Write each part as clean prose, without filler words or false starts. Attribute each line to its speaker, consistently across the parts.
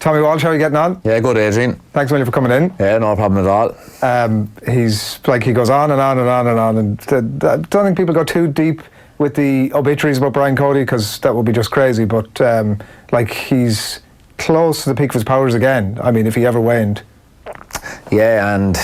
Speaker 1: Tommy Walsh, how are you getting on?
Speaker 2: Yeah, good, Adrian.
Speaker 1: Thanks a million for coming in.
Speaker 2: Yeah, no problem at all.
Speaker 1: He's like, he goes on and on and on and on, and I don't think people go too deep with the obituaries about Brian Cody, because that would be just crazy, but like, he's close to the peak of his powers again. I mean, if he ever waned.
Speaker 2: Yeah, and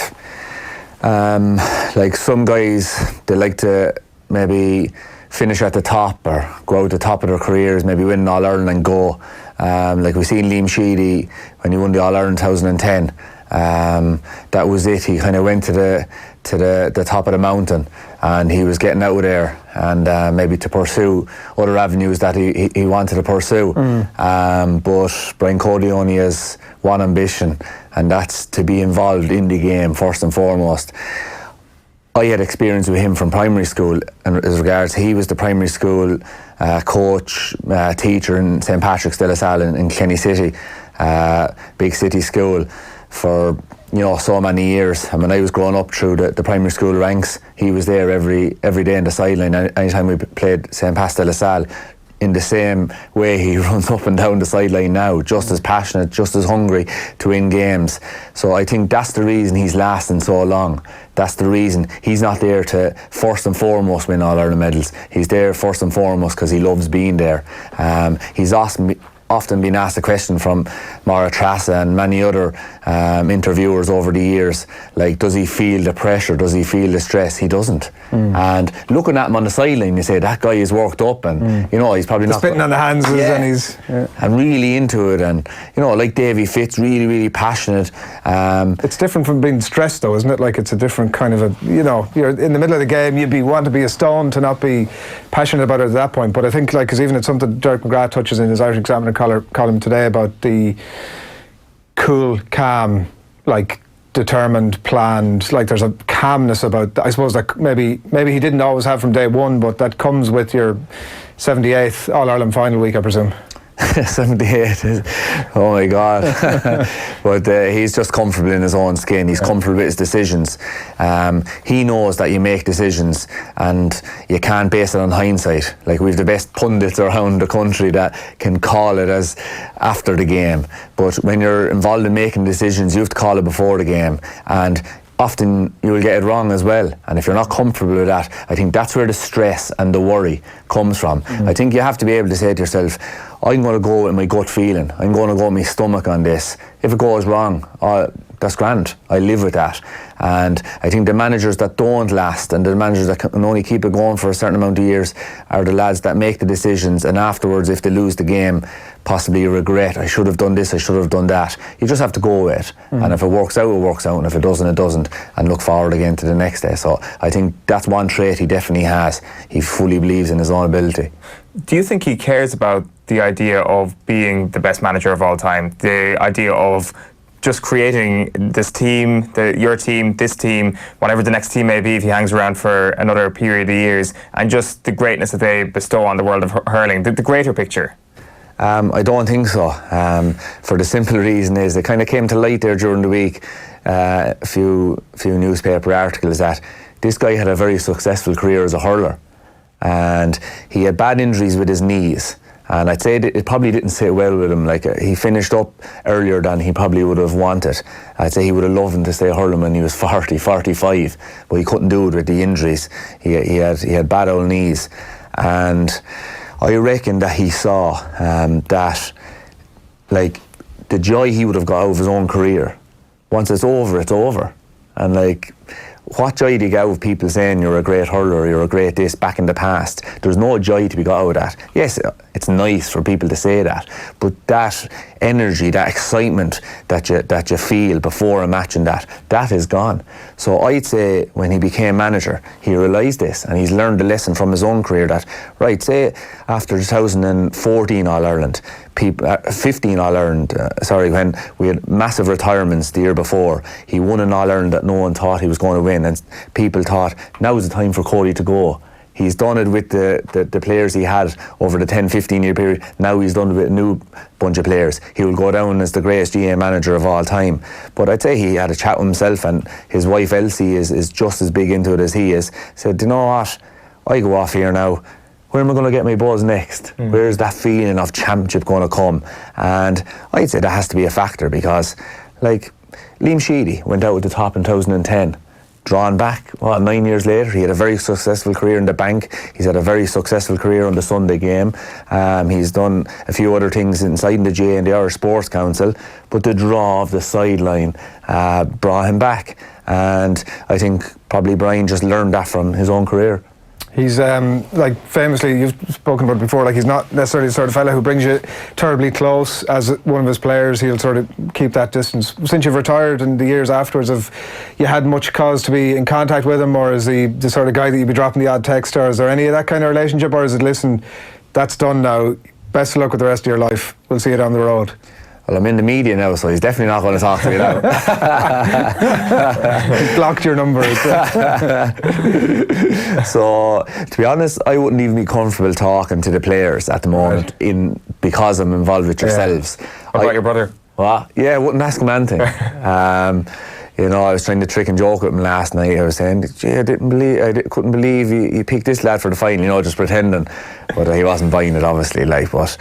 Speaker 2: like some guys, they like to maybe finish at the top or go out the top of their careers, maybe win an All-Ireland and go. Like we seen Liam Sheedy when he won the All-Ireland 2010. That was it. He kind of went to the top of the mountain, and he was getting out of there, and maybe to pursue other avenues that he wanted to pursue. But Brian Cody only has one ambition, and that's to be involved in the game first and foremost. I had experience with him from primary school, and as regards, he was the primary school coach, teacher in St. Patrick's de la Salle in Kilkenny City, big city school, for so many years. And when I was growing up through the primary school ranks, he was there every day in the sideline. Anytime we played St. Patrick's de la Salle, in the same way he runs up and down the sideline now, just as passionate, just as hungry to win games. So I think that's the reason he's lasting so long. That's the reason he's not there to first and foremost win All-Ireland medals. He's there first and foremost because he loves being there. He's often been asked a question from Maura Trassa and many other interviewers over the years, like, does he feel the pressure, does he feel the stress? He doesn't. And looking at him on the sideline, you say that guy is worked up, and he's probably not
Speaker 1: spitting on the hands, and he's
Speaker 2: and really into it, and like Davy Fitz, really passionate.
Speaker 1: It's different from being stressed, though, isn't it? Like, it's a different kind of you're in the middle of the game, want to be a stone to not be passionate about it at that point. But I think, like, because even it's something Derek McGrath touches in his Irish Examiner column today about the cool, calm, like, determined, planned, like, there's a calmness about, I suppose, that maybe he didn't always have from day one, but that comes with your 78th All-Ireland final week, I presume.
Speaker 2: 78, oh my God. But he's just comfortable in his own skin. He's comfortable with his decisions. He knows that you make decisions and you can't base it on hindsight. Like, we've the best pundits around the country that can call it as after the game, but when you're involved in making decisions, you have to call it before the game, and often you will get it wrong as well. And if you're not comfortable with that, I think that's where the stress and the worry comes from. I think you have to be able to say to yourself, I'm going to go with my gut feeling, I'm going to go with my stomach on this. If it goes wrong, that's grand, I live with that. And I think the managers that don't last, and the managers that can only keep it going for a certain amount of years, are the lads that make the decisions, and afterwards, if they lose the game, possibly regret, I should have done this, I should have done that. You just have to go with it. And if it works out, it works out, and if it doesn't, it doesn't, and look forward again to the next day. So I think that's one trait he definitely has. He fully believes in his own ability.
Speaker 3: Do you think he cares about the idea of being the best manager of all time, the idea of just creating this team, your team, this team, whatever the next team may be, if he hangs around for another period of years, and just the greatness that they bestow on the world of hurling, the greater picture?
Speaker 2: I don't think so. For the simple reason is it kind of came to light there during the week, a few newspaper articles, that this guy had a very successful career as a hurler, and he had bad injuries with his knees. And I'd say it probably didn't sit well with him. Like, he finished up earlier than he probably would have wanted. I'd say he would have loved him to stay hurling when he was 40, 45, but he couldn't do it with the injuries. He had bad old knees, and I reckon that he saw that, like, the joy he would have got out of his own career. Once it's over, it's over. And, like, what joy do you get out of people saying you're a great hurler, you're a great this, back in the past? There's no joy to be got out of that. Yes, it's nice for people to say that, but that energy, that excitement that you feel before a match, and that is gone. So I'd say when he became manager, he realised this, and he's learned the lesson from his own career that, right, say after 2014 All-Ireland, 15 All-Ireland, when we had massive retirements the year before, he won an All-Ireland that no one thought he was going to win, and people thought, now is the time for Cody to go. He's done it with the players he had over the 10-15 year period. Now he's done it with a new bunch of players. He will go down as the greatest GA manager of all time. But I'd say he had a chat with himself, and his wife Elsie is just as big into it as he is. Said, you know what, I go off here now, where am I going to get my buzz next? Where's that feeling of championship going to come? And I'd say that has to be a factor, because like Liam Sheedy went out at the top in 2010, drawn back 9 years later. He had a very successful career in the bank. He's had a very successful career on the Sunday game. He's done a few other things inside the J and the Irish Sports Council, but the draw of the sideline brought him back, and I think probably Brian just learned that from his own career.
Speaker 1: He's like famously, you've spoken about it before, like he's not necessarily the sort of fella who brings you terribly close. As one of his players, he'll sort of keep that distance. Since you've retired and the years afterwards, have you had much cause to be in contact with him, or is he the sort of guy that you'd be dropping the odd text, or is there any of that kind of relationship, or is it, listen, that's done now, best of luck with the rest of your life, we'll see you down the road?
Speaker 2: Well, I'm in the media now, so he's definitely not going to talk to me now.
Speaker 1: He's blocked your number.
Speaker 2: So, to be honest, I wouldn't even be comfortable talking to the players at the moment, because I'm involved with yourselves.
Speaker 3: What about your brother?
Speaker 2: What? Yeah, I wouldn't ask him anything. You know, I was trying to trick and joke with him last night. I was saying, gee, I couldn't believe you picked this lad for the final, you know, just pretending. But he wasn't buying it, obviously, like, but...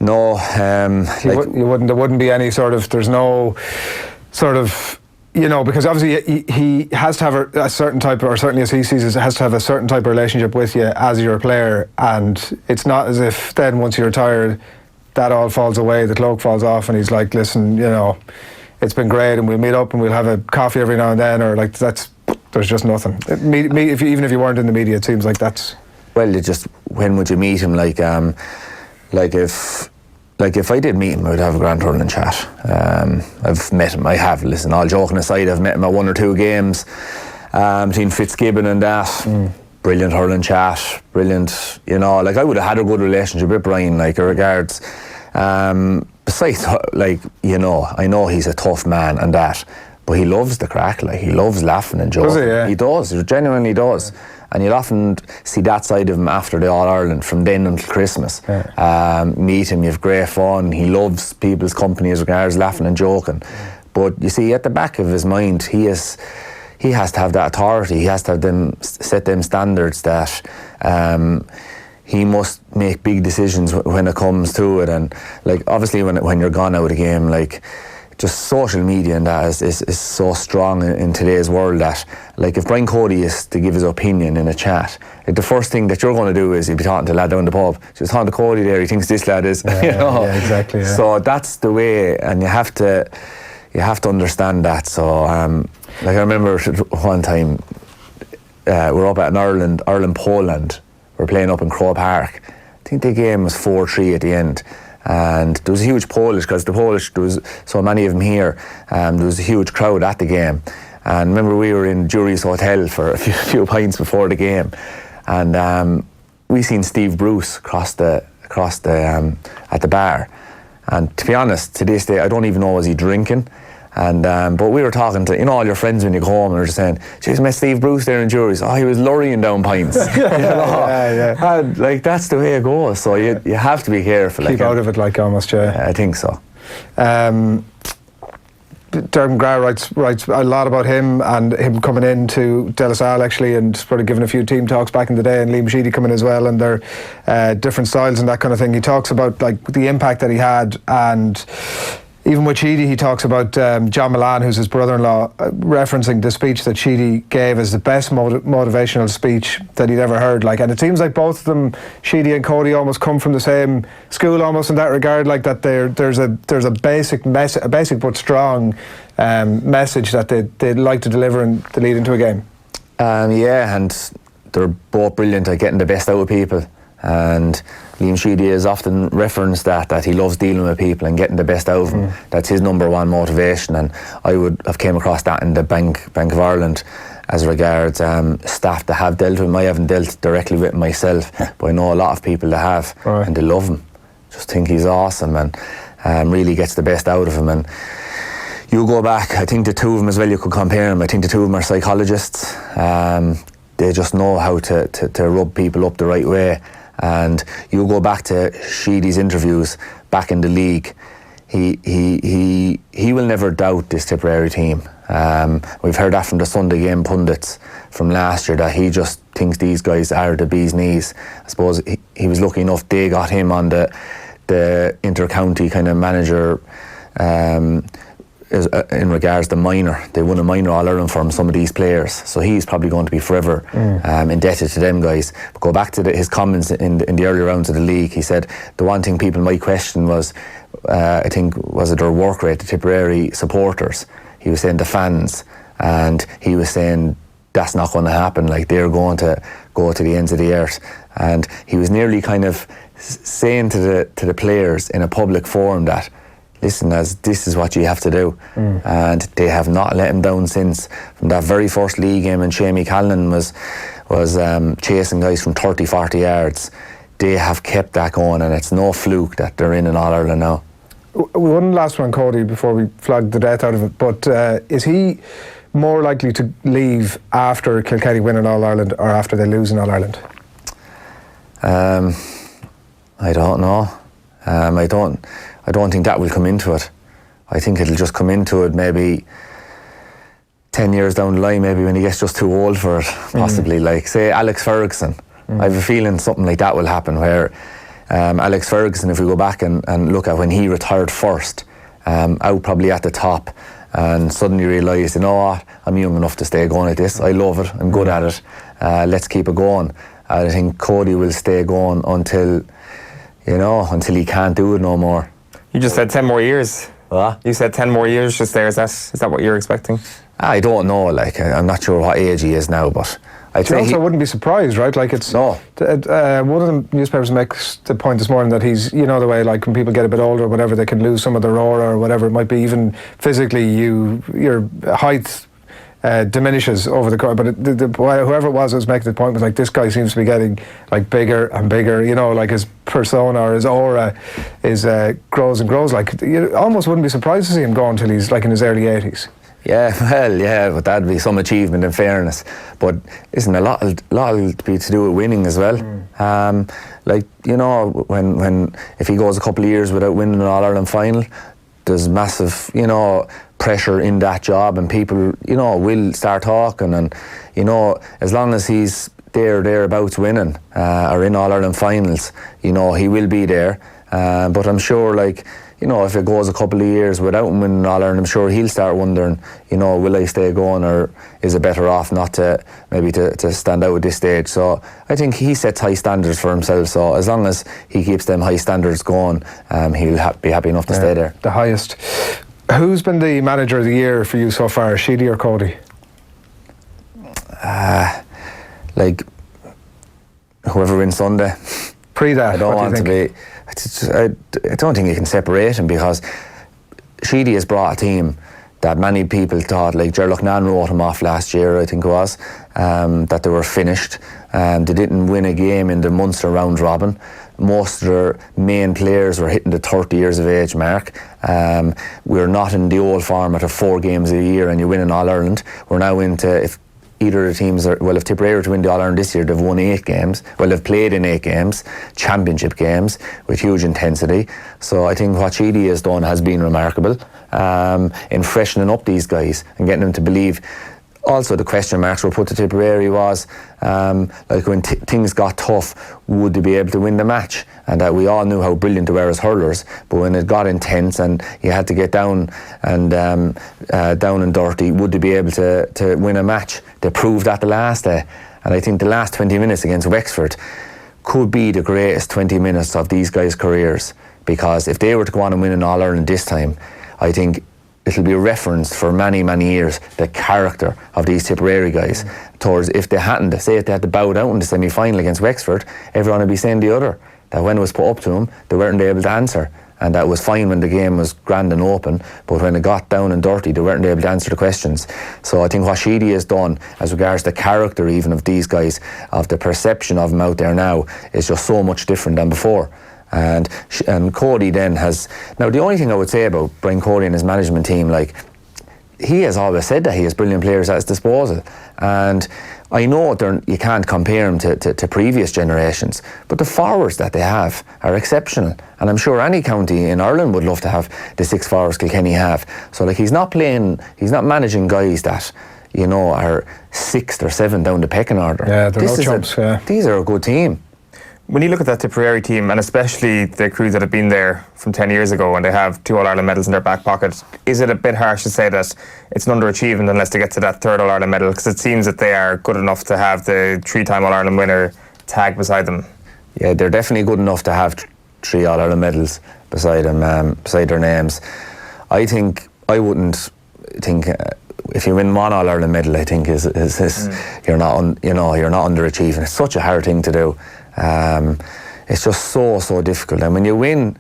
Speaker 2: No,
Speaker 1: you wouldn't. There wouldn't be any sort of. There's no sort of. You know, because obviously he has to have a certain type, or certainly as he sees it, has to have a certain type of relationship with you as your player, and it's not as if then once you're retired, that all falls away, the cloak falls off, and he's like, listen, you know, it's been great, and we'll meet up and we'll have a coffee every now and then, or like that's. There's just nothing. Even if you weren't in the media, it seems like that's.
Speaker 2: Well, when would you meet him? Like if I did meet him, I would have a grand hurling chat. I've met him. I have. Listen, all joking aside, I've met him at 1 or 2 games between Fitzgibbon and that. Brilliant hurling chat. Brilliant. You know, like I would have had a good relationship with Brian. Like in regards. Besides, like you know, I know he's a tough man and that, but he loves the crack. Like he loves laughing and joking.
Speaker 1: Does he? Yeah.
Speaker 2: He does. He genuinely does. Yeah. And you'll often see that side of him after the All-Ireland, from then until Christmas. Yeah. Meet him, you have great fun. He loves people's company as regards laughing and joking. But you see, at the back of his mind, he has to have that authority. He has to have set them standards that he must make big decisions when it comes to it. And like obviously when you're gone out of the game, like just social media and that is so strong in today's world that like if Brian Cody is to give his opinion in a chat, like the first thing that you're going to do is you'll be talking to a lad down the pub. Just talking to Cody there, he thinks this lad is,
Speaker 1: yeah,
Speaker 2: you know.
Speaker 1: Yeah, exactly. Yeah.
Speaker 2: So that's the way, and you have to understand that. So like I remember one time we're up at an Ireland-Poland. We're playing up in Croke Park. I think the game was 4-3 at the end. And there was a huge Polish, because there was so many of them here. There was a huge crowd at the game, and remember we were in Jury's Hotel for a few pints before the game, and we seen Steve Bruce across the at the bar, and to be honest, to this day I don't even know, was he drinking. And but we were talking to, you know, all your friends when you go home, and they're just saying, "Jeez, met Steve Bruce there in Jury's. Oh, he was lurrying down pints." You know?
Speaker 1: yeah.
Speaker 2: And, like that's the way it goes. So you have to be careful.
Speaker 1: Keep out of it, like almost. Yeah,
Speaker 2: I think so.
Speaker 1: Dermot McGrath writes a lot about him and him coming in to De La Salle actually, and probably giving a few team talks back in the day, and Liam Sheedy coming as well, and their different styles and that kind of thing. He talks about like the impact that he had, and even with Sheedy, he talks about John Milan, who's his brother-in-law, referencing the speech that Sheedy gave as the best motivational speech that he'd ever heard. Like, and it seems like both of them, Sheedy and Cody, almost come from the same school, almost in that regard. Like that, there's a basic but strong message that they'd like to deliver in the lead into a game.
Speaker 2: Yeah, and they're both brilliant at getting the best out of people. And Liam Sheedy has often referenced that he loves dealing with people and getting the best out of them. That's his number one motivation, and I would have came across that in the Bank of Ireland as regards staff that have dealt with him. I haven't dealt directly with him myself, but I know a lot of people that have, and they love him. Just think he's awesome, and really gets the best out of him. And you go back, I think the two of them as well, you could compare them. I think the two of them are psychologists. They just know how to rub people up the right way. And you go back to Sheedy's interviews back in the league, he will never doubt this Tipperary team. We've heard that from the Sunday game pundits from last year, that he just thinks these guys are the bee's knees. I suppose he was lucky enough they got him on the inter-county kind of manager in regards to minor. They won a minor All-Ireland for him, some of these players, so he's probably going to be forever indebted to them guys. But go back to his comments in the early rounds of the league. He said the one thing people might question was, I think, was it their work rate, the Tipperary supporters. He was saying the fans, and he was saying that's not going to happen, like they're going to go to the ends of the earth. And he was nearly kind of saying to the players in a public forum that, listen, as this is what you have to do. And they have not let him down since. From that very first league game, and Shamie Callan was chasing guys from 30-40 yards. They have kept that going, and it's no fluke that they're in All-Ireland now.
Speaker 1: One last one, Cody, before we flag the death out of it, but is he more likely to leave after Kilkenny win in All-Ireland or after they lose in All-Ireland?
Speaker 2: I don't know. I don't think that will come into it. I think it'll just come into it maybe 10 years down the line, maybe when he gets just too old for it, possibly. Like, say, Alex Ferguson. I have a feeling something like that will happen, where Alex Ferguson, if we go back and look at when he retired first, out probably at the top, and suddenly realised, you know what, I'm young enough to stay going at this. I love it. I'm good at it. Let's keep it going. I think Cody will stay going until he can't do it no more.
Speaker 3: You just said 10 more years.
Speaker 2: What?
Speaker 3: You said 10 more years just there. Is that what you're expecting?
Speaker 2: I don't know. Like, I'm not sure what age he is now, but I'd say
Speaker 1: I wouldn't be surprised, right? Like, it's
Speaker 2: no.
Speaker 1: One of the newspapers makes the point this morning that he's, you know, the way like when people get a bit older or whatever, they can lose some of their aura or whatever. It might be even physically, your height diminishes over the course. But whoever it was making the point was like, this guy seems to be getting like bigger and bigger. You know, like his persona or his aura is grows and grows. Like, you almost wouldn't be surprised to see him go until he's like in his early 80s.
Speaker 2: Yeah, well, yeah, but that'd be some achievement in fairness. But isn't a lot to do with winning as well. Like, you know, when if he goes a couple of years without winning an All-Ireland final, there's massive, you know, pressure in that job, and people, you know, will start talking, and, you know, as long as he's thereabouts winning or in All-Ireland finals, you know, he will be there. But I'm sure, like, you know, if it goes a couple of years without him winning All-Ireland, I'm sure he'll start wondering, you know, will I stay going, or is it better off not to stand out at this stage? So I think he sets high standards for himself, so as long as he keeps them high standards going, he'll be happy enough to stay there.
Speaker 1: The highest. Who's been the manager of the year for you so far, Sheedy or Cody?
Speaker 2: Like, whoever wins Sunday.
Speaker 1: Pre that,
Speaker 2: I don't want to be. I don't think you can separate him, because Sheedy has brought a team that many people thought, like Ger Lucknan wrote him off last year, I think it was, that they were finished. They didn't win a game in the Munster round robin. Most of their main players were hitting the 30 years of age mark. We're not in the old format of 4 games a year and you win an All-Ireland. We're now into, if either of the teams are, well, if Tipperary were to win the All-Ireland this year, they've won 8 games. Well, they've played in 8 games, championship games, with huge intensity. So I think what Sheedy has done has been remarkable in freshening up these guys and getting them to believe. Also, the question marks were put to Tipperary was, like, when things got tough, would they be able to win the match? And that we all knew how brilliant they were as hurlers, but when it got intense and you had to get down and dirty, would they be able to win a match? They proved that the last day. And I think the last 20 minutes against Wexford could be the greatest 20 minutes of these guys' careers, because if they were to go on and win an All-Ireland this time, I think it'll be referenced for many, many years, the character of these Tipperary guys. Towards, if they hadn't, say if they had to bow down in the semi-final against Wexford, everyone would be saying the other, that when it was put up to them, they weren't able to answer. And that was fine when the game was grand and open, but when it got down and dirty, they weren't able to answer the questions. So I think what Sheedy has done, as regards the character even of these guys, of the perception of them out there now, is just so much different than before. And Cody then has... Now, the only thing I would say about Brian Cody and his management team, like, he has always said that he has brilliant players at his disposal. And I know you can't compare them to previous generations, but the forwards that they have are exceptional. And I'm sure any county in Ireland would love to have the 6 forwards Kilkenny have. So like he's not managing guys that, you know, are 6th or 7th down the pecking order.
Speaker 1: Yeah, they're no chumps,
Speaker 2: These are a good team.
Speaker 3: When you look at that Tipperary team, and especially the crew that have been there from 10 years ago and they have 2 All-Ireland medals in their back pocket, is it a bit harsh to say that it's an underachievement unless they get to that 3rd All-Ireland medal? Because it seems that they are good enough to have the 3-time All-Ireland winner tag beside them.
Speaker 2: Yeah, they're definitely good enough to have 3 All-Ireland medals beside them, beside their names. I wouldn't think if you win 1 All-Ireland medal, I think is you're not underachieving. It's such a hard thing to do. It's just so difficult. And when you win,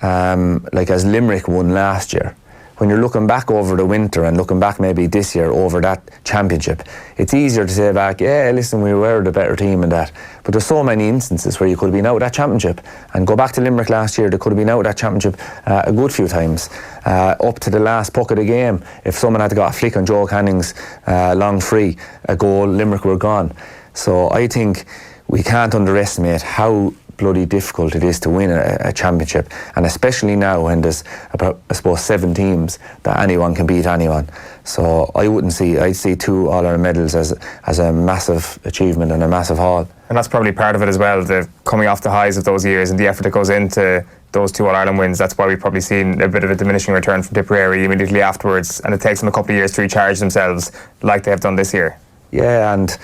Speaker 2: like as Limerick won last year, when you're looking back over the winter and looking back maybe this year over that championship, it's easier to say back, yeah, listen, we were the better team in that. But there's so many instances where you could have been out of that championship. And go back to Limerick last year, they could have been out of that championship a good few times. Up to the last puck of the game, if someone had got a flick on Joe Canning's long free, a goal, Limerick were gone. So I think we can't underestimate how bloody difficult it is to win a championship, and especially now when there's about, I suppose, 7 teams that anyone can beat anyone. So I'd see 2 All-Ireland medals as a massive achievement and a massive haul.
Speaker 3: And that's probably part of it as well, the coming off the highs of those years and the effort that goes into those 2 All-Ireland wins. That's why we've probably seen a bit of a diminishing return from Tipperary immediately afterwards, and it takes them a couple of years to recharge themselves like they have done this year.
Speaker 2: Yeah, and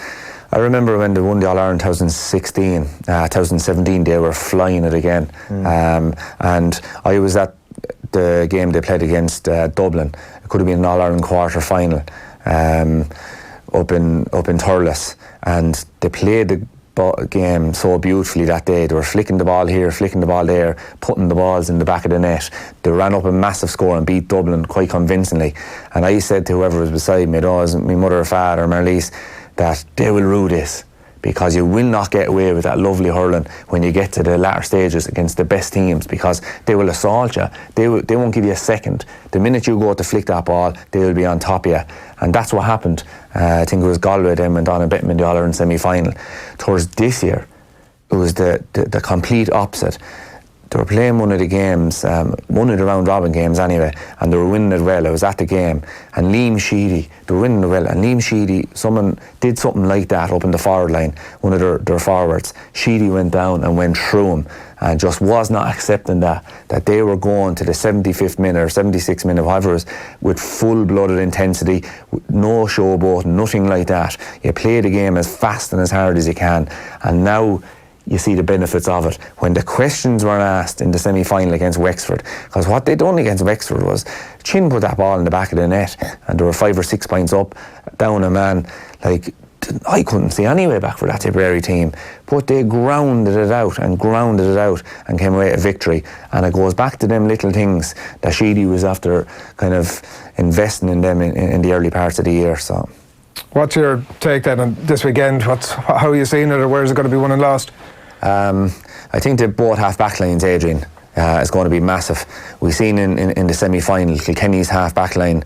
Speaker 2: I remember when they won the All-Ireland 2017, they were flying it again. And I was at the game they played against Dublin. It could have been an All-Ireland quarter-final up in Thurles. And they played the game so beautifully that day. They were flicking the ball here, flicking the ball there, putting the balls in the back of the net. They ran up a massive score and beat Dublin quite convincingly. And I said to whoever was beside me, it wasn't my mother or father or Marlies, that they will rue this, because you will not get away with that lovely hurling when you get to the latter stages against the best teams, because they will assault you. They won't give you a second. The minute you go to flick that ball, they will be on top of you. And that's what happened. I think it was Galway then went on and beat them in the All-Ireland semi-final. Towards this year, it was the complete opposite. They were playing one of the games, one of the round-robin games anyway, and they were winning it well. I was at the game, and Liam Sheedy, they were winning it well, and Liam Sheedy, someone did something like that up in the forward line, one of their forwards. Sheedy went down and went through him, and just was not accepting that they were going to the 75th minute or 76th minute, whatever it was, with full-blooded intensity, no showboat, nothing like that. You play the game as fast and as hard as you can, and now you see the benefits of it. When the questions were asked in the semi-final against Wexford, because what they done against Wexford was Chin put that ball in the back of the net and there were 5 or 6 points up, down a man. Like, I couldn't see any way back for that Tipperary team, but they grounded it out and came away a victory. And it goes back to them little things that Sheedy was after kind of investing in them in the early parts of the year. So,
Speaker 1: what's your take then on this weekend? How are you seeing it, or where is it going to be won and lost?
Speaker 2: I think that both half back lines, Adrian, is going to be massive. We've seen in the semi-final Kilkenny's half back line,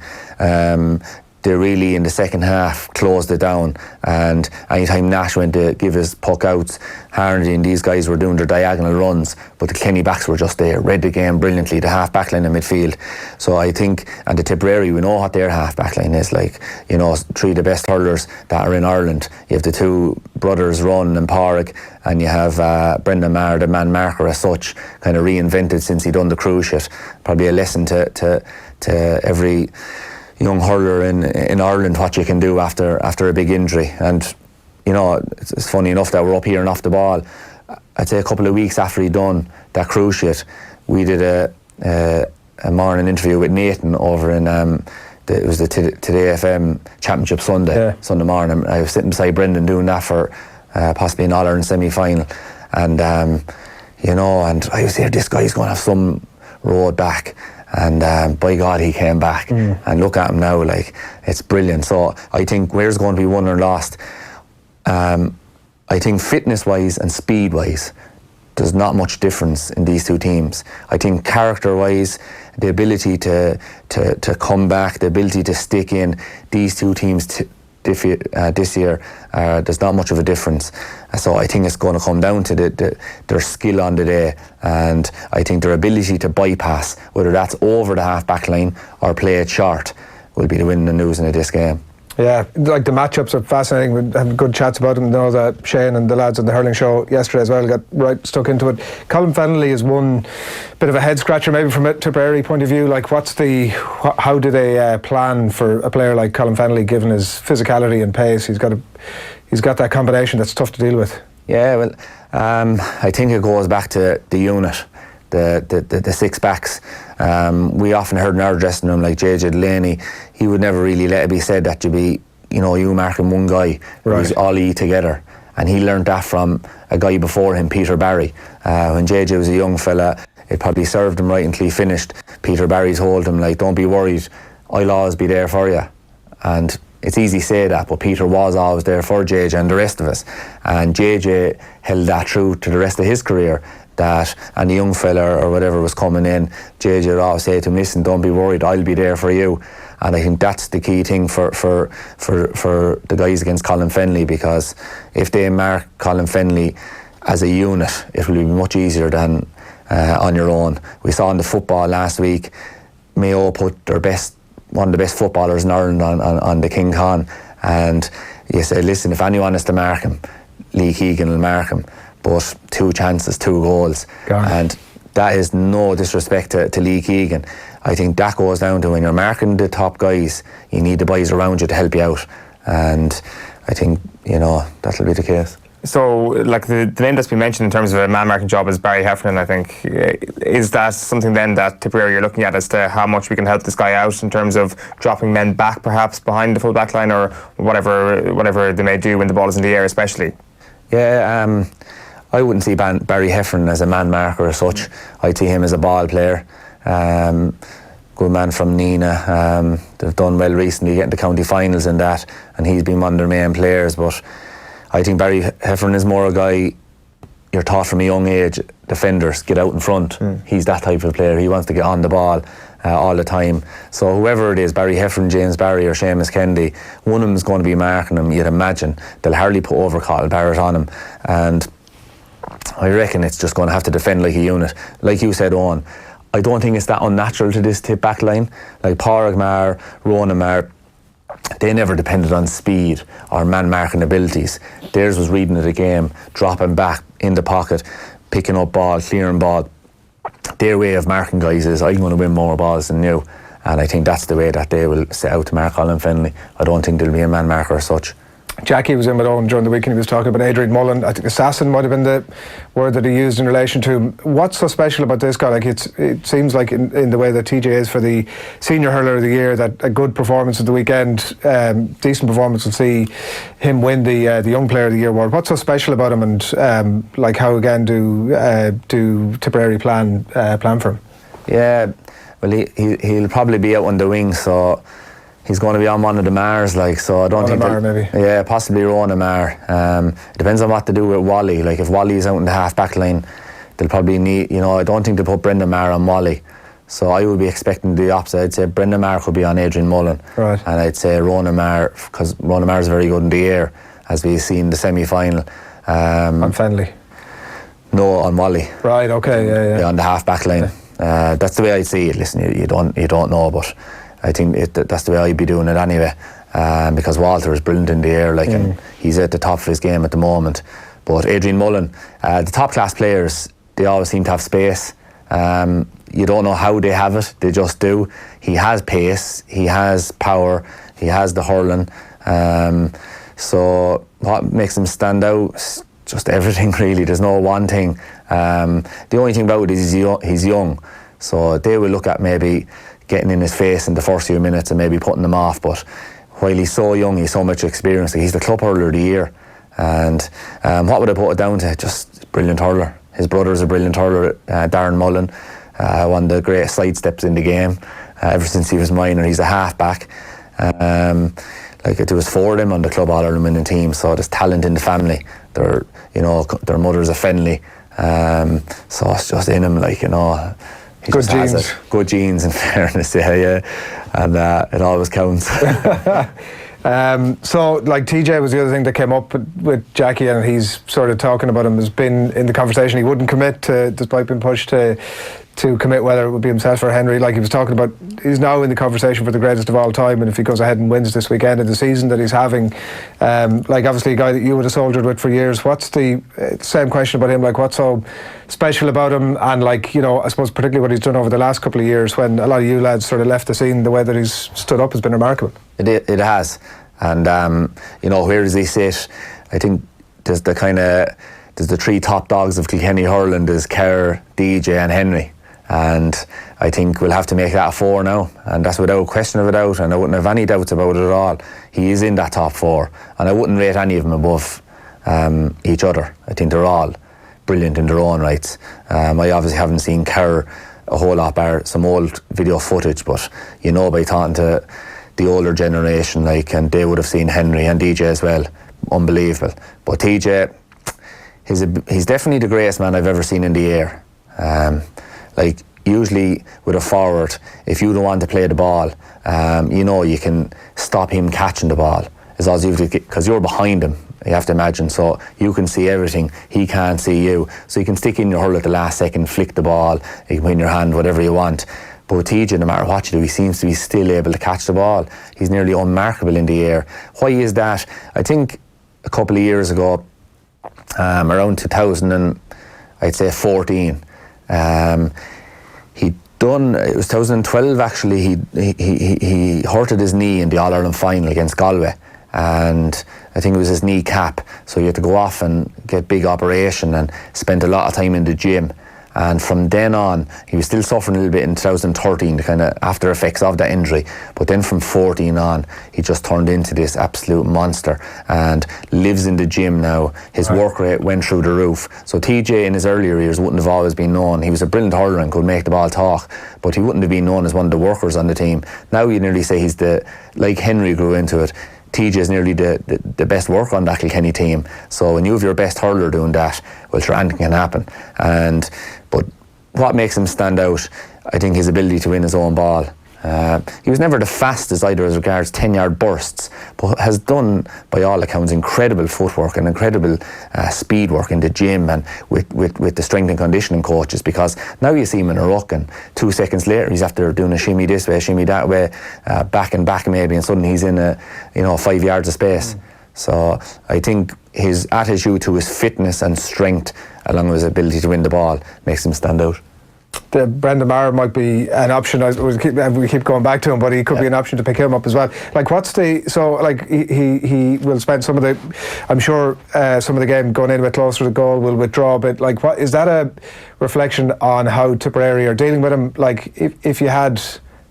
Speaker 2: they really in the second half closed it down, and anytime Nash went to give his puck outs, Harnedy and these guys were doing their diagonal runs, but the Kilkenny backs were just there, read the game brilliantly, the half back line in midfield. So I think, and the Tipperary, we know what their half back line is like, you know, 3 of the best hurlers that are in Ireland. You have the 2 brothers, Ron and Pádraig, and you have Brendan Maher, the man marker as such, kind of reinvented since he done the cruise ship. Probably a lesson to every young hurler in Ireland, what you can do after a big injury. And you know, it's funny enough that we're up here and off the ball. I'd say a couple of weeks after he'd done that cruise ship, we did a morning interview with Nathan over in it was the Today FM Championship Sunday morning. I was sitting beside Brendan doing that for possibly an All-Ireland semi-final, and you know, and I was here, this guy's going to have some road back. And by God, he came back. And look at him now, like, it's brilliant. So I think where's going to be won or lost, I think fitness-wise and speed-wise, there's not much difference in these 2 teams. I think character-wise, the ability to come back, the ability to stick in, these 2 teams this year, there's not much of a difference. So I think it's going to come down to their skill on the day, and I think their ability to bypass, whether that's over the half-back line or play it short, will be the winning and losing of this game.
Speaker 1: Yeah, like the matchups are fascinating. We had good chats about them. I know that Shane and the lads on the Hurling show yesterday as well got right stuck into it. Colin Fennelly is one bit of a head scratcher maybe from a Tipperary point of view. Like, how do they plan for a player like Colin Fennelly, given his physicality and pace? He's got that combination that's tough to deal with.
Speaker 2: Yeah, well, I think it goes back to the unit, the six backs. We often heard in our dressing room, like JJ Delaney, he would never really let it be said that you marking one guy who's all E together, and he learned that from a guy before him, Peter Barry. When JJ was a young fella, it probably served him right until he finished. Peter Barry told him, like, don't be worried, I'll always be there for you. And it's easy to say that, but Peter was always there for JJ and the rest of us, and JJ held that true to the rest of his career. And the young fella or whatever was coming in, JJ would always say to him, listen, don't be worried, I'll be there for you. And I think that's the key thing for the guys against Colin Fennelly, because if they mark Colin Fennelly as a unit, it will be much easier than on your own. We saw in the football last week, Mayo put one of the best footballers in Ireland on the King Khan, and you said, listen, if anyone is to mark him, Lee Keegan will mark him. But 2 chances, 2 goals. And that is no disrespect to Lee Keegan. I think that goes down to when you're marking the top guys, you need the boys around you to help you out. And I think, that'll be the case.
Speaker 3: So, like the name that's been mentioned in terms of a man-marking job is Barry Heffernan, I think. Is that something then that Tipperary you're looking at as to how much we can help this guy out in terms of dropping men back perhaps behind the full-back line, or whatever they may do when the ball is in the air especially?
Speaker 2: Yeah, I wouldn't see Barry Heffernan as a man marker as such. I'd see him as a ball player. Good man from Nina. They've done well recently, getting to county finals and that, and he's been one of their main players. But I think Barry Heffernan is more a guy you're taught from a young age, defenders, get out in front. He's that type of player. He wants to get on the ball all the time. So whoever it is, Barry Heffernan, James Barry or Seamus Kennedy, one of them is going to be marking him, you'd imagine. They'll hardly put over Carl Barrett on him. And I reckon it's just going to have to defend like a unit. Like you said, Owen, I don't think it's that unnatural to this tip back line. Like Pádraig Maher, Ronan Maher, they never depended on speed or man marking abilities. Theirs was reading of the game, dropping back in the pocket, picking up ball, clearing ball. Their way of marking guys is, I'm going to win more balls than you. And I think that's the way that they will set out to mark Colin Fennelly. I don't think there'll be a man marker as such.
Speaker 1: Jackie was in with Owen during the week and he was talking about Adrian Mullen. I think assassin might have been the word that he used in relation to him. What's so special about this guy? Like it seems like in the way that TJ is for the senior hurler of the year, that a good performance at the weekend, decent performance, will see him win the young player of the year award. What's so special about him, and like how again do Tipperary plan for him?
Speaker 2: Yeah, well he'll probably be out on the wing, so he's going to be on one of the Mars, so I don't think
Speaker 1: maybe.
Speaker 2: Yeah, possibly Ronan Maher. It depends on what to do with Wally. Like if Wally's out in the half-back line, they'll probably need, I don't think they'll put Brendan Maher on Wally. So I would be expecting the opposite. I'd say Brendan Maher could be on Adrian Mullen.
Speaker 1: Right.
Speaker 2: And I'd say Ronan Maher, because Ronan Maher is very good in the air, as we've seen in the semi-final.
Speaker 1: On Fennelly?
Speaker 2: No, on Wally.
Speaker 1: Right, okay, yeah.
Speaker 2: On the half-back line. That's the way I'd see it. Listen, you don't know, but I think that's the way I'd be doing it anyway, because Walter is brilliant in the air, and he's at the top of his game at the moment. But Adrian Mullen, the top class players, they always seem to have space. You don't know how they have it, they just do. He has pace, he has power, he has the hurling. So what makes him stand out? Just everything really. There's no one thing. The only thing about it is he's young, so they will look at maybe getting in his face in the first few minutes and maybe putting him off. But while he's so young, he's so much experience. He's the club hurler of the year. And what would I put it down to? Just brilliant hurler. His brother's a brilliant hurler, Darren Mullen, one of the greatest sidesteps in the game. Ever since he was minor, he's a half-back. There was 4 of them on the club All-Ireland winning team, so there's talent in the family. Their mother's a Fennelly, so it's just in him, he
Speaker 1: good
Speaker 2: just
Speaker 1: genes.
Speaker 2: Has good genes, in fairness, yeah, and it always counts.
Speaker 1: So, like, TJ was the other thing that came up with Jackie, and he's sort of talking about him, has been in the conversation. He wouldn't commit to, despite being pushed to commit whether it would be himself or Henry. Like, he was talking about, he's now in the conversation for the greatest of all time, and if he goes ahead and wins this weekend, in the season that he's having, like, obviously a guy that you would have soldiered with for years, what's the same question about him, like, what's so special about him? And, like, you know, I suppose particularly what he's done over the last couple of years when a lot of you lads sort of left the scene, the way that he's stood up has been remarkable.
Speaker 2: It has. And you know, where does he sit? I think there's the three top dogs of Kilkenny hurling. There's Kerr, DJ and Henry, and I think we'll have to make that a 4 now, and that's without question of a doubt, and I wouldn't have any doubts about it at all. He is in that top 4, and I wouldn't rate any of them above each other. I think they're all brilliant in their own rights. I obviously haven't seen Kerr a whole lot, bar some old video footage, but you know, by talking to the older generation, like, and they would have seen Henry and DJ as well, unbelievable. But TJ, he's definitely the greatest man I've ever seen in the air. Like, usually with a forward, if you don't want to play the ball, you know, you can stop him catching the ball, as all you because you're behind him, you have to imagine, so you can see everything, he can't see you, so you can stick in your hurl at the last second, flick the ball, you can put in your hand, whatever you want. But with TJ, no matter what you do, he seems to be still able to catch the ball. He's nearly unmarkable in the air. Why is that? I think a couple of years ago, around 2000 and I'd say 14, it was 2012 actually, he hurted his knee in the All-Ireland final against Galway, and I think it was his knee cap, so he had to go off and get big operation and spent a lot of time in the gym. And from then on, he was still suffering a little bit in 2013, the kind of after effects of that injury. But then from 14 on, he just turned into this absolute monster and lives in the gym now. His work rate went through the roof. So TJ in his earlier years wouldn't have always been known. He was a brilliant hurler and could make the ball talk, but he wouldn't have been known as one of the workers on the team. Now you nearly say he's like Henry grew into it. TJ is nearly the best worker on that Kilkenny team. So when you have your best hurler doing that, well, sure, anything can happen. But what makes him stand out, I think, his ability to win his own ball. He was never the fastest either as regards 10-yard bursts, but has done, by all accounts, incredible footwork and incredible speed work in the gym and with the strength and conditioning coaches, because now you see him in a ruck and 2 seconds later he's after doing a shimmy this way, shimmy that way, back and back maybe, and suddenly he's in 5 yards of space. So I think his attitude to his fitness and strength, along with his ability to win the ball, makes him stand out.
Speaker 1: Brendan Maher might be an option. We keep going back to him, but he could be an option to pick him up as well. Like, he will spend some of the, I'm sure some of the game going in a bit closer to the goal, will withdraw a bit. Like, what is that a reflection on how Tipperary are dealing with him? Like, if you had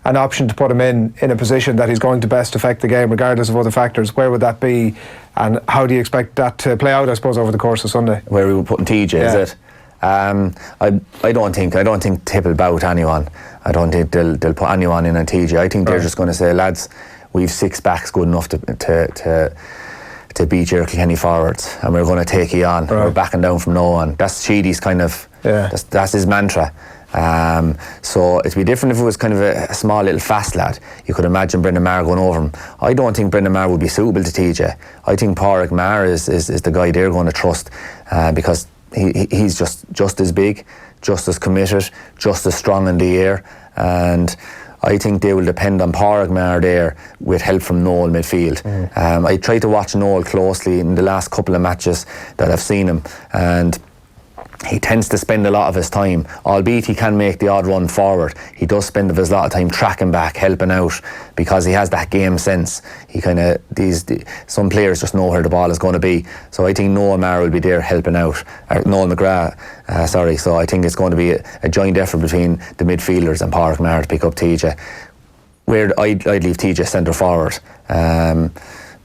Speaker 1: an option to put him in a position that he's going to best affect the game regardless of other factors, where would that be, and how do you expect that to play out, I suppose, over the course of Sunday?
Speaker 2: Where we were putting TJ, is it? I don't think Tip will bow to anyone. I don't think they'll put anyone in on TJ. I think they're just going to say, lads, we've 6 backs good enough to beat your Kilkenny forwards, and we're going to take you on. We're backing down from no one. That's Sheedy's kind of that's his mantra. So it'd be different if it was kind of a small little fast lad. You could imagine Brendan Maher going over him. I don't think Brendan Maher would be suitable to TJ. I think Pádraig Maher is the guy they're going to trust, because he's just as big, just as committed, just as strong in the air, and I think they will depend on Pádraig Maher there with help from Noel midfield. I tried to watch Noel closely in the last couple of matches that I've seen him, and he tends to spend a lot of his time, albeit he can make the odd run forward, he does spend a lot of time tracking back, helping out, because he has that game sense. He some players just know where the ball is going to be. So I think Noel Maher will be there helping out, Noel McGrath, so I think it's going to be a joint effort between the midfielders and Pádraig Maher to pick up TJ. Where I'd leave TJ centre forward.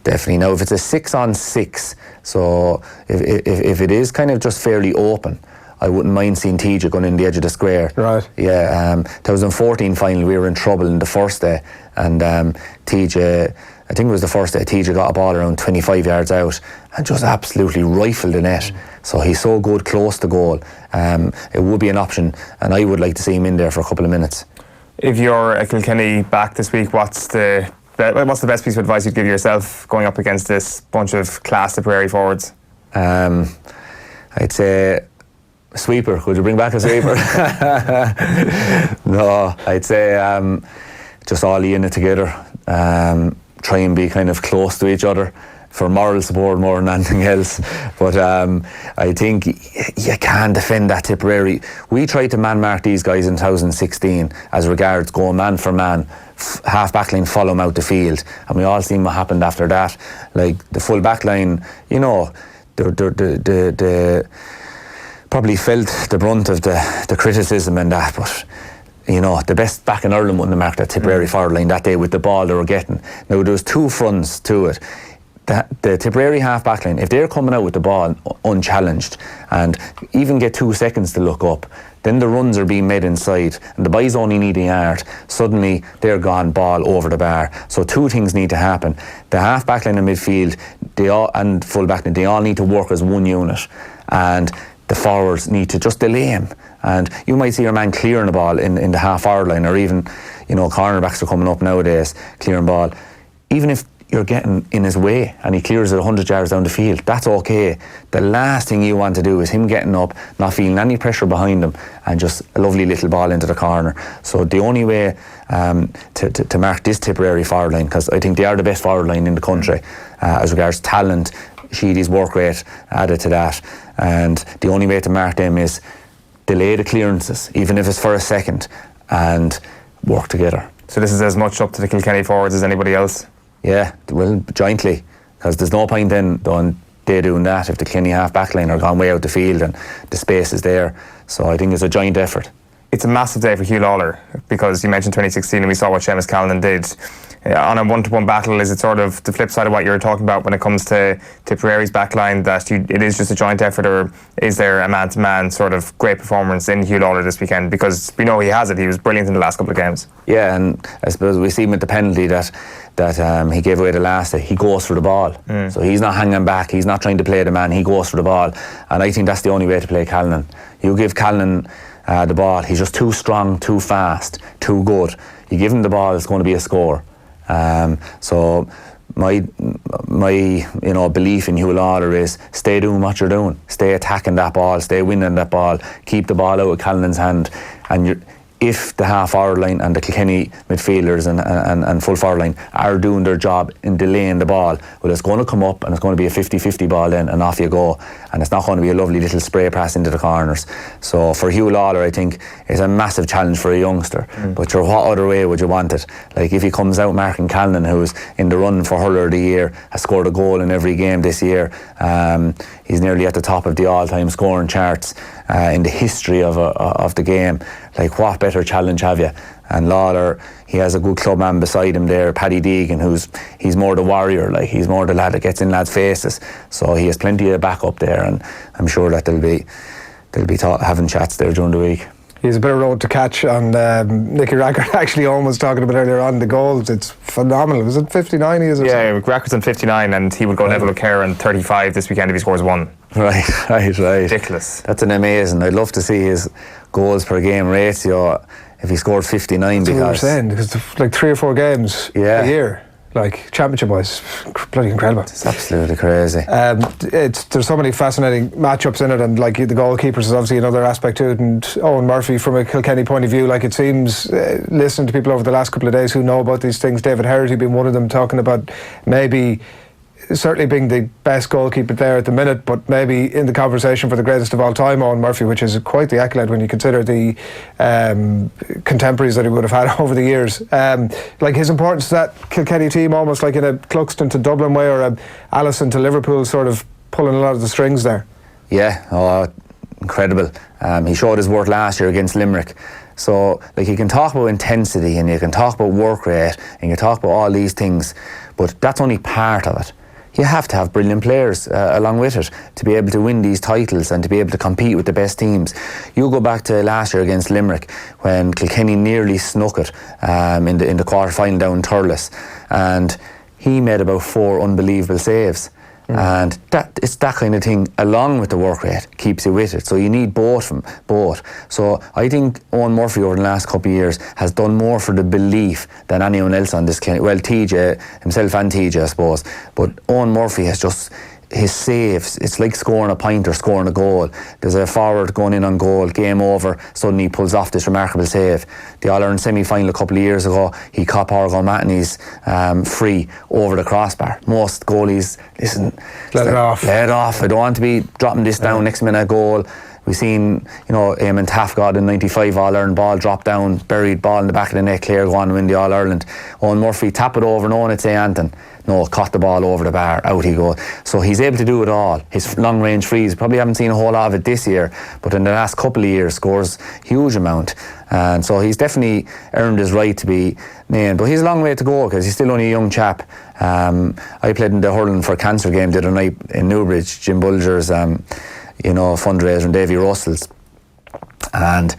Speaker 2: Definitely. Now, if it's a 6-on-6, so if it is kind of just fairly open, I wouldn't mind seeing TJ going in the edge of the square.
Speaker 1: Right.
Speaker 2: Yeah. 2014 final, we were in trouble in the first day, and TJ, I think it was the first day, TJ got a ball around 25 yards out and just absolutely rifled the net. So he's so good close to goal. It would be an option, and I would like to see him in there for a couple of minutes.
Speaker 3: If you're a Kilkenny back this week, what's the what's the best piece of advice you'd give yourself going up against this bunch of class Tipperary forwards?
Speaker 2: I'd say sweeper. Could you bring back a sweeper? No, I'd say just all in it together. Try and be kind of close to each other for moral support more than anything else. But I think you can defend that Tipperary. We tried to man mark these guys in 2016 as regards going man for man, half back line, follow them out the field, and we all seen what happened after that. Like the full back line, you know, the probably felt the brunt of the criticism and that, but you know, the best back in Ireland wouldn't have marked that Tipperary forward line that day with the ball they were getting. Now there was two fronts to it. The Tipperary half back line, if they're coming out with the ball unchallenged and even get 2 seconds to look up, then the runs are being made inside and the boys only need a yard, suddenly they're gone, ball over the bar. So two things need to happen. The half back line and midfield and full back line, they all need to work as one unit, and the forwards need to just delay him. And you might see your man clearing the ball in the half forward line, or even, you know, cornerbacks are coming up nowadays clearing ball. Even if you're getting in his way and he clears it 100 yards down the field, that's okay. The last thing you want to do is him getting up, not feeling any pressure behind him, and just a lovely little ball into the corner. So the only way to mark this Tipperary forward line, because I think they are the best forward line in the country as regards talent, Sheedy's work rate added to that, and the only way to mark them is delay the clearances, even if it's for a second, and work together.
Speaker 3: So this is as much up to the Kilkenny forwards as anybody else?
Speaker 2: Yeah, well, jointly, because there's no point then they doing that if the Kilkenny half back line are gone way out the field and the space is there. So I think it's a joint effort. It's
Speaker 3: a massive day for Hugh Lawler, because you mentioned 2016 and we saw what Seamus Callanan did. On a one-to-one battle, is it sort of the flip side of what you were talking about when it comes to Tipperary's backline, that it is just a joint effort, or is there a man-to-man sort of great performance in Hugh Lawler this weekend? Because we know he has it. He was brilliant in the last couple of games.
Speaker 2: Yeah, and I suppose we see him with the penalty that he gave away the last day. He goes for the ball. So he's not hanging back. He's not trying to play the man. He goes for the ball. And I think that's the only way to play Callanan. You give Callanan the ball, he's just too strong, too fast, too good. You give him the ball, it's going to be a score. So my belief in Hugh Lawler is stay doing what you're doing, stay attacking that ball, stay winning that ball, keep the ball out of Callanan's hand, and if the half forward line and the Kilkenny midfielders and full forward line are doing their job in delaying the ball, well, it's going to come up and it's going to be a 50-50 ball then, and off you go, and it's not going to be a lovely little spray pass into the corners. So for Hugh Lawler, I think it's a massive challenge for a youngster. But what other way would you want it? Like if he comes out marking Callanan, who's in the run for Hurler of the Year, has scored a goal in every game this year, he's nearly at the top of the all-time scoring charts in the history of the game. Like, what better challenge have you? And Lawler, he has a good club man beside him there, Paddy Deegan, he's more the warrior, like he's more the lad that gets in lads' faces. So he has plenty of backup there, and I'm sure that they'll be having chats there during the week.
Speaker 1: He's a bit of road to catch, and Nicky Rackard actually almost talking about earlier on the goals. It's phenomenal. Was it 59 he is?
Speaker 3: Yeah, Rackard's on 59 and he would go level with Kerr on 35 this weekend if he scores one.
Speaker 2: Right.
Speaker 3: Ridiculous.
Speaker 2: That's an amazing. I'd love to see his goals per game ratio if he scored 59.
Speaker 1: That's what we were saying, because like 3 or 4 games a year. Like championship wise, bloody incredible.
Speaker 2: It's absolutely crazy.
Speaker 1: There's so many fascinating matchups in it, and like the goalkeepers is obviously another aspect to it. And Owen Murphy, from a Kilkenny point of view, like it seems, listening to people over the last couple of days who know about these things, David Herity being one of them, talking about maybe certainly being the best goalkeeper there at the minute, but maybe in the conversation for the greatest of all time, Owen Murphy, which is quite the accolade when you consider the contemporaries that he would have had over the years. Like his importance to that Kilkenny team, almost like in a Cluxton to Dublin way, or a Allison to Liverpool, sort of pulling a lot of the strings there.
Speaker 2: Yeah, incredible. He showed his worth last year against Limerick. So like you can talk about intensity and you can talk about work rate and you can talk about all these things, but that's only part of it. You have to have brilliant players along with it to be able to win these titles and to be able to compete with the best teams. You go back to last year against Limerick when Kilkenny nearly snuck it in the quarter-final down Thurles, and he made about 4 unbelievable saves. And it's that kind of thing, along with the work rate, keeps you with it. So you need both. So I think Owen Murphy over the last couple of years has done more for the belief than anyone else on this. Well, TJ himself and TJ, I suppose. But Owen Murphy has just, his saves, it's like scoring a point or scoring a goal. There's a forward going in on goal, game over, suddenly he pulls off this remarkable save. The All-Ireland semi-final a couple of years ago, he caught Paragon Matney's free over the crossbar. Most goalies, listen,
Speaker 1: let it off.
Speaker 2: Let it off. I don't want to be dropping this down next minute a goal. We've seen, Eamon Taft got in 95 All-Ireland, ball drop down, buried ball in the back of the net, Clare go on and win the All-Ireland. Owen Murphy tap it over, no one at St. Anton. No, caught the ball over the bar, out he goes. So he's able to do it all. His long range frees, probably haven't seen a whole lot of it this year, but in the last couple of years scores huge amount. And so he's definitely earned his right to be named. But he's a long way to go because he's still only a young chap. I played in the Hurling for Cancer game the other night in Newbridge, Jim Bulger's fundraiser and Davy Russell's. And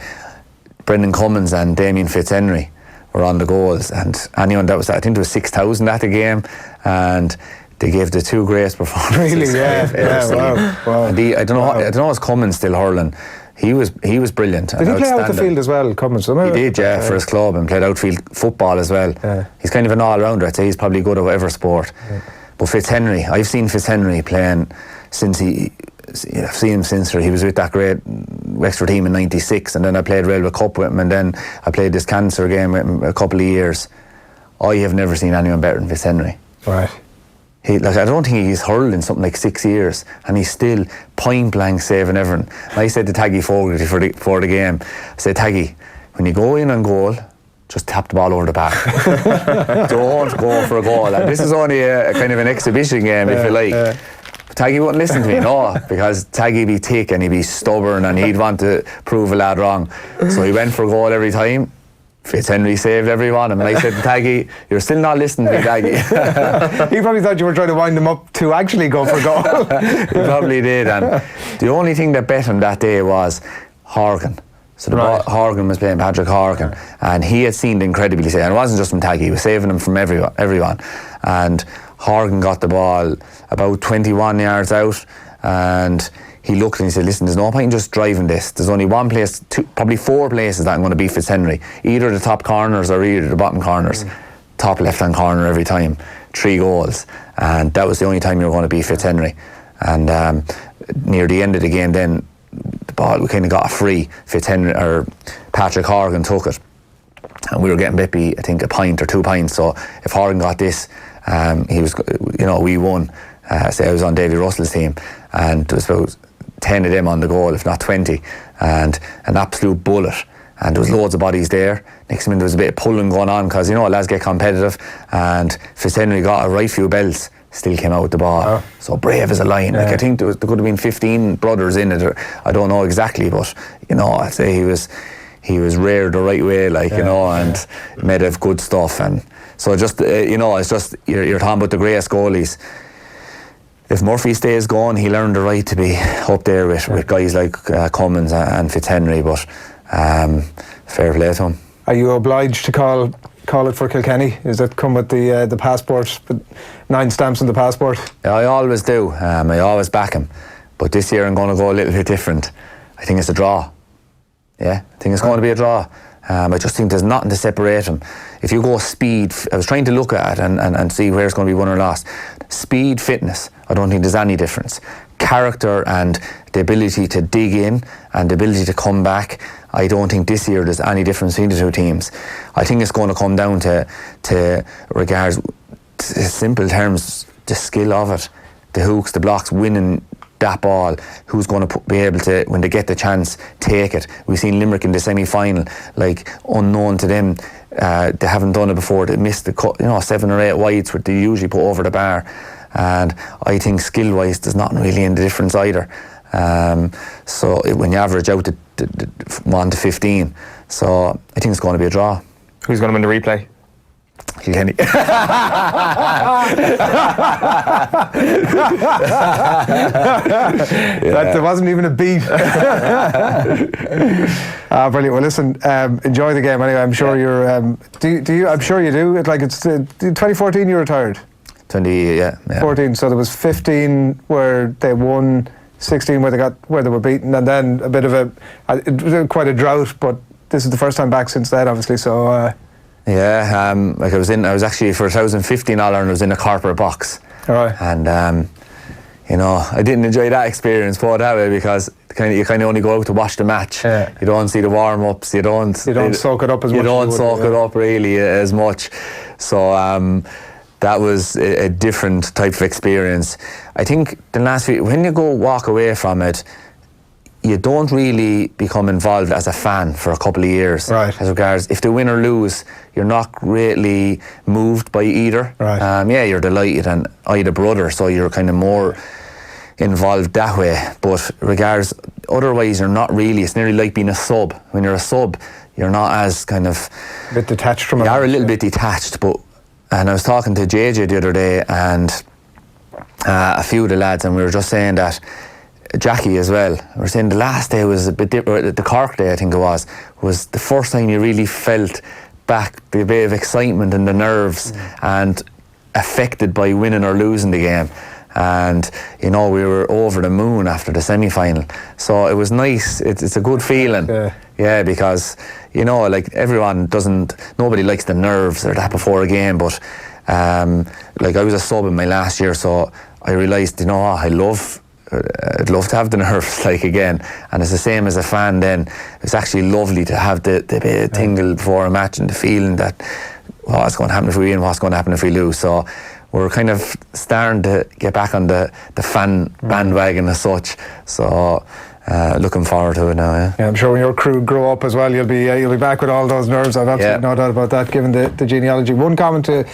Speaker 2: Brendan Cummins and Damien Fitzhenry were on the goals, and anyone that was, I think there was 6,000 at the game, and they gave the two greatest performances.
Speaker 1: Really? Yeah. Wow.
Speaker 2: And I don't know, is Cummins still hurling? He was brilliant.
Speaker 1: Did he play out the field as well, Cummins?
Speaker 2: He did, yeah, for his club, and played outfield football as well.
Speaker 1: Yeah.
Speaker 2: He's kind of an all-rounder. I'd say he's probably good at whatever sport. Yeah. But Fitzhenry, I've seen Fitzhenry playing since I've seen him since he was with that great Wexford team in '96, and then I played Railway Cup with him, and then I played this Cancer game with him a couple of years. I have never seen anyone better than Fitzhenry.
Speaker 1: Right.
Speaker 2: I don't think he's hurled in something like 6 years, and he's still point blank saving everything. I said to Taggy Fogarty for the game, I said, Taggy, when you go in on goal, just tap the ball over the bar. Don't go for a goal. And this is only a kind of an exhibition game, if you like. Taggy wouldn't listen to me, no, because Taggy be thick and he'd be stubborn and he'd want to prove a lad wrong. So he went for a goal every time. Fitzhenry saved every one. And I said to Taggy, you're still not listening to me, Taggy.
Speaker 1: He probably thought you were trying to wind him up to actually go for a goal.
Speaker 2: He probably did. And the only thing that bet him that day was Horgan. So Horgan was playing Patrick Horgan, and he had seemed incredibly safe. And it wasn't just from Taggy, he was saving him from everyone. And Horgan got the ball about 21 yards out, and he looked and he said, listen, there's no point in just driving this. There's only one place, probably four places that I'm going to beat Fitzhenry. Either the top corners or either the bottom corners. Top left-hand corner every time. 3 goals. And that was the only time you were going to beat Fitzhenry. And near the end of the game then, the ball, we kind of got a free. Patrick Horgan took it. And we were getting maybe, I think, a pint or 2 pints. So if Horgan got this, we won. Say I was on Davy Russell's team, and there was about 10 of them on the goal, if not 20, and an absolute bullet. And there was loads of bodies there. Next minute there was a bit of pulling going on because lads get competitive, and Fitzhenry got a right few belts, still came out with the ball. Oh. So brave as a lion. Yeah. I think there could have been 15 brothers in it. I don't know exactly, but I'd say he was reared the right way, and made of good stuff. And so just it's just you're talking about the greatest goalies. If Murphy stays going, he'll earn the right to be up there with guys like Cummins and Fitzhenry. But fair play to him.
Speaker 1: Are you obliged to call it for Kilkenny? Does that come with the passport, 9 stamps on the passport?
Speaker 2: I always do. I always back him. But this year I'm going to go a little bit different. I think it's a draw. Yeah, I think it's going to be a draw. I just think there's nothing to separate them. If you go speed, I was trying to look at it and see where it's going to be won or lost. Speed, fitness, I don't think there's any difference. Character and the ability to dig in and the ability to come back, I don't think this year there's any difference between the two teams. I think it's going to come down to regards, to simple terms, the skill of it, the hooks, the blocks, winning that ball, who's going to be able to, when they get the chance, take it. We've seen Limerick in the semi-final, unknown to them, they haven't done it before. They missed the 7 or 8 wides where they usually put over the bar, and I think skill-wise there's nothing really in the difference either. So when you average out the 1 to 15, so I think it's going to be a draw.
Speaker 3: Who's going to win the replay?
Speaker 2: Kilkenny.
Speaker 1: That there wasn't even a beat. Brilliant. Well, listen, enjoy the game anyway. I'm sure you're. Do you? I'm sure you do. It's 2014 you retired.
Speaker 2: 20, yeah.
Speaker 1: 14. So there was 15 where they won, 16 where they were beaten, and then a bit of it was quite a drought. But this is the first time back since then, obviously. So
Speaker 2: like I was actually for 2015 All Ireland. I was in a corporate box.
Speaker 1: all right.
Speaker 2: And you know, I didn't enjoy that experience, put it that way, because you kind of only go out to watch the match.
Speaker 1: Yeah.
Speaker 2: You don't see the warm-ups. You don't
Speaker 1: soak it up as much.
Speaker 2: You don't soak it up really as much. So that was a different type of experience. I think the last week, when you walk away from it, you don't really become involved as a fan for a couple of years.
Speaker 1: Right.
Speaker 2: As regards if they win or lose, you're not really moved by either.
Speaker 1: Right.
Speaker 2: Yeah, you're delighted, and I had a brother, so you're kind of more involved that way. But regards otherwise, you're not really. It's nearly like being a sub. When you're a sub, you're not as kind of
Speaker 1: A bit detached from it.
Speaker 2: You are a little bit detached. And I was talking to JJ the other day, and a few of the lads, and we were just saying that Jackie as well. We were saying the last day was a bit different. The Cork day, I think it was the first time you really felt back the bit of excitement and the nerves and affected by winning or losing the game. And you know, we were over the moon after the semi-final, so it was nice. It's a good feeling. Yeah, because you know, like nobody likes the nerves or that before a game, but like I was a sub in my last year, so I realised, you know, I'd love to have the nerves like again, and it's the same as a fan. Then it's actually lovely to have the bit of tingle before a match and the feeling that what's going to happen if we win, what's going to happen if we lose. So we're kind of starting to get back on the fan bandwagon as such. So looking forward to it now.
Speaker 1: Yeah, I'm sure when your crew grow up as well, you'll be back with all those nerves. I've absolutely no doubt about that, given the genealogy. One comment to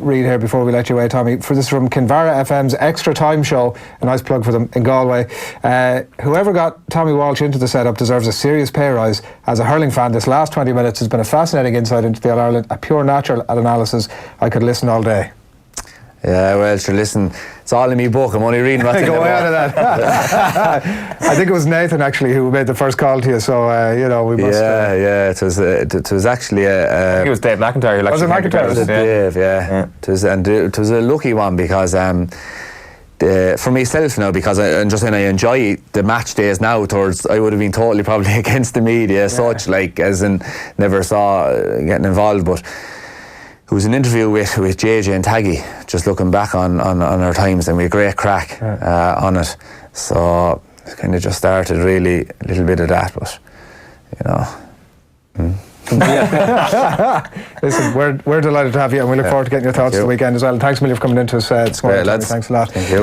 Speaker 1: read here before we let you away, Tommy. For this from Kinvara FM's Extra Time show, a nice plug for them in Galway. Whoever got Tommy Walsh into the setup deserves a serious pay rise. As a hurling fan, this last 20 minutes has been a fascinating insight into the All-Ireland, a pure natural analysis. I could listen all day.
Speaker 2: Yeah, well, sure, listen, it's all in me book. I'm only reading what's in the book.
Speaker 1: Go out of that. I think it was Nathan, actually, who made the first call to you, so, you know, we must...
Speaker 2: Yeah, it was actually
Speaker 3: I think it was Dave McIntyre.
Speaker 1: Was it McIntyre?
Speaker 2: It was Dave, yeah. It was a lucky one, because for myself now, because I enjoy the match days now. I would have been totally probably against the media as such, like, as in never saw getting involved, but it was an interview with JJ and Taggy, just looking back on our times, and we had a great crack on it. So it kind of just started really a little bit of that, but you know.
Speaker 1: Listen, we're delighted to have you, and we look forward to getting your thoughts the weekend as well. And thanks a million for coming into us this morning.
Speaker 2: Great, lads.
Speaker 1: Thanks a lot.
Speaker 2: Thank you.